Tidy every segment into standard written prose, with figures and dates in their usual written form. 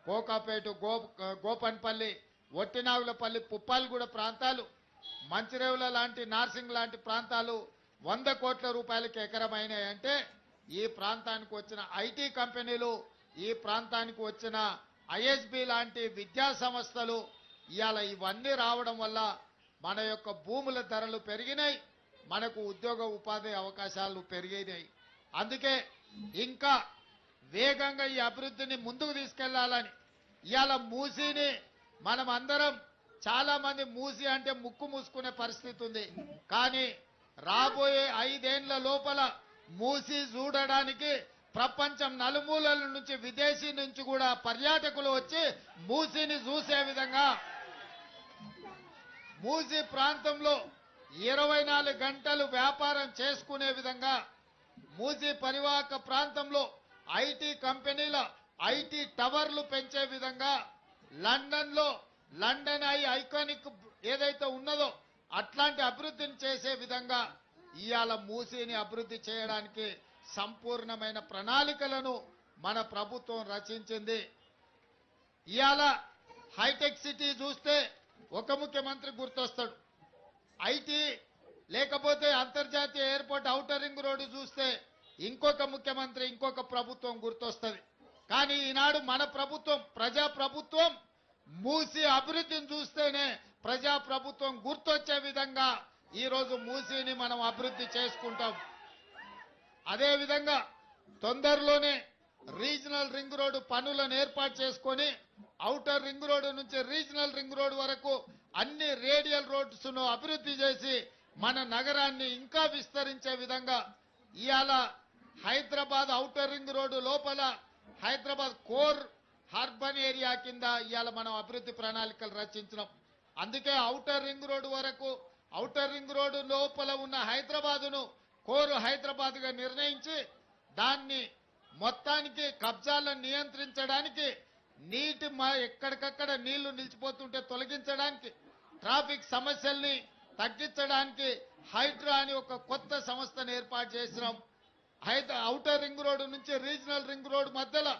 కోకాపేట, గోపన్పల్లి, ఒట్టినాగులపల్లి, పుప్పాలగూడ ప్రాంతాలు, మంచిరేవుల లాంటి, నార్సింగ్ లాంటి ప్రాంతాలు 100 కోట్ల రూపాయలకి ఎకరమైనాయి. అంటే ఈ ప్రాంతానికి వచ్చిన ఐటీ కంపెనీలు, ఈ ప్రాంతానికి వచ్చిన ఐఎస్బి లాంటి విద్యా సంస్థలు ఇవాళ ఇవన్నీ రావడం వల్ల మన యొక్క భూముల ధరలు పెరిగినాయి, మనకు ఉద్యోగ ఉపాధి అవకాశాలు పెరిగినాయి. అందుకే ఇంకా వేగంగా ఈ అభివృద్ధిని ముందుకు తీసుకెళ్లాలని ఇవాళ మూసీని మనం అందరం, చాలా మంది మూసి అంటే ముక్కు మూసుకునే పరిస్థితి ఉంది. కానీ రాబోయే 5 ఏళ్ల లోపల మూసి చూడడానికి ప్రపంచం నలుమూలల నుంచి, విదేశీ నుంచి కూడా పర్యాటకులు వచ్చి మూసిని చూసే విధంగా, మూసి ప్రాంతంలో 24 గంటలు వ్యాపారం చేసుకునే విధంగా, మూసి పరివాహక ప్రాంతంలో ఐటీ కంపెనీల ఐటీ టవర్లు పెంచే విధంగా, లండన్ ఐకానిక్ ఏదైతే ఉన్నదో అట్లాంటి అభివృద్ధిని చేసే విధంగా ఇవాళ మూసీని అభివృద్ధి చేయడానికి సంపూర్ణమైన ప్రణాళికలను మన ప్రభుత్వం రచించింది. ఇవాళ హైటెక్ సిటీ చూస్తే ఒక ముఖ్యమంత్రి గుర్తొస్తాడు, ఐటీ లేకపోతే అంతర్జాతీయ ఎయిర్పోర్ట్ ఔటర్ రింగ్ రోడ్డు చూస్తే ఇంకొక ముఖ్యమంత్రి, ఇంకొక ప్రభుత్వం గుర్తొస్తుంది. కానీ ఈనాడు మన ప్రభుత్వం, ప్రజా ప్రభుత్వం, మూసీ అభివృద్ధిని చూస్తేనే ప్రజా ప్రభుత్వం గుర్తొచ్చే విధంగా ఈరోజు మూసీని మనం అభివృద్ధి చేసుకుంటాం. అదేవిధంగా తొందరలోనే రీజనల్ రింగ్ రోడ్డు పనులను ఏర్పాటు చేసుకొని ఔటర్ రింగ్ రోడ్డు నుంచి రీజనల్ రింగ్ రోడ్డు వరకు అన్ని రేడియల్ రోడ్స్ ను అభివృద్ధి చేసి మన నగరాన్ని ఇంకా విస్తరించే విధంగా ఇవాళ హైదరాబాద్ ఔటర్ రింగ్ రోడ్డు లోపల హైదరాబాద్ కోర్ అర్బన్ ఏరియా కింద ఇవాళ మనం అభివృద్ధి ప్రణాళికలు రచించినాం. అందుకే ఔటర్ రింగ్ రోడ్డు వరకు, ఔటర్ రింగ్ రోడ్డు లోపల ఉన్న హైదరాబాదును కోరు హైదరాబాద్ గా నిర్ణయించి దాన్ని మొత్తానికి కబ్జాలను నియంత్రించడానికి, ఎక్కడికక్కడ నీళ్లు నిలిచిపోతుంటే తొలగించడానికి, ట్రాఫిక్ సమస్యల్ని తగ్గించడానికి హైడ్రా అని ఒక కొత్త సంస్థను ఏర్పాటు చేసినాం. ఔటర్ రింగ్ రోడ్డు నుంచి రీజనల్ రింగ్ రోడ్డు మధ్యలో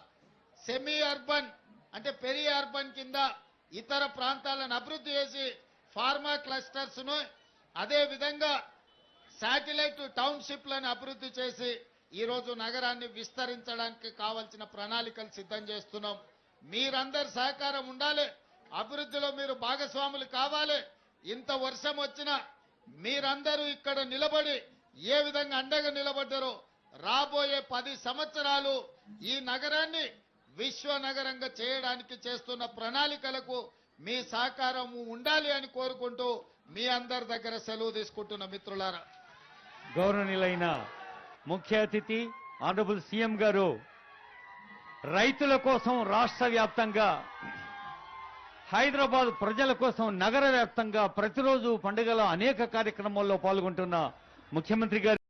సెమీ అర్బన్ అంటే పెరి అర్బన్ కింద ఇతర ప్రాంతాలను అభివృద్ధి చేసి ఫార్మా క్లస్టర్స్ ను, అదే విధంగా శాటిలైట్ టౌన్షిప్లను అభివృద్ధి చేసి ఈరోజు నగరాన్ని విస్తరించడానికి కావాల్సిన ప్రణాళికలు సిద్ధం చేస్తున్నాం. మీరందరి సహకారం ఉండాలి, అభివృద్ధిలో మీరు భాగస్వాములు కావాలి. ఇంత వర్షం వచ్చినా మీరందరూ ఇక్కడ నిలబడి ఏ విధంగా అండగా నిలబడ్డారో రాబోయే 10 సంవత్సరాలు ఈ నగరాన్ని విశ్వ నగరంగా చేయడానికి చేస్తున్న ప్రణాళికలకు మీ సహకారం ఉండాలి అని కోరుకుంటూ మీ అందరి దగ్గర సెలవు తీసుకుంటున్న మిత్రులారా. గౌరవనీయులైన ముఖ్య అతిథి ఆనరబుల్ సీఎం గారు రైతుల కోసం రాష్ట్ర వ్యాప్తంగా, హైదరాబాద్ ప్రజల కోసం నగర వ్యాప్తంగా ప్రతిరోజు పండుగల అనేక కార్యక్రమాల్లో పాల్గొంటున్న ముఖ్యమంత్రి గారు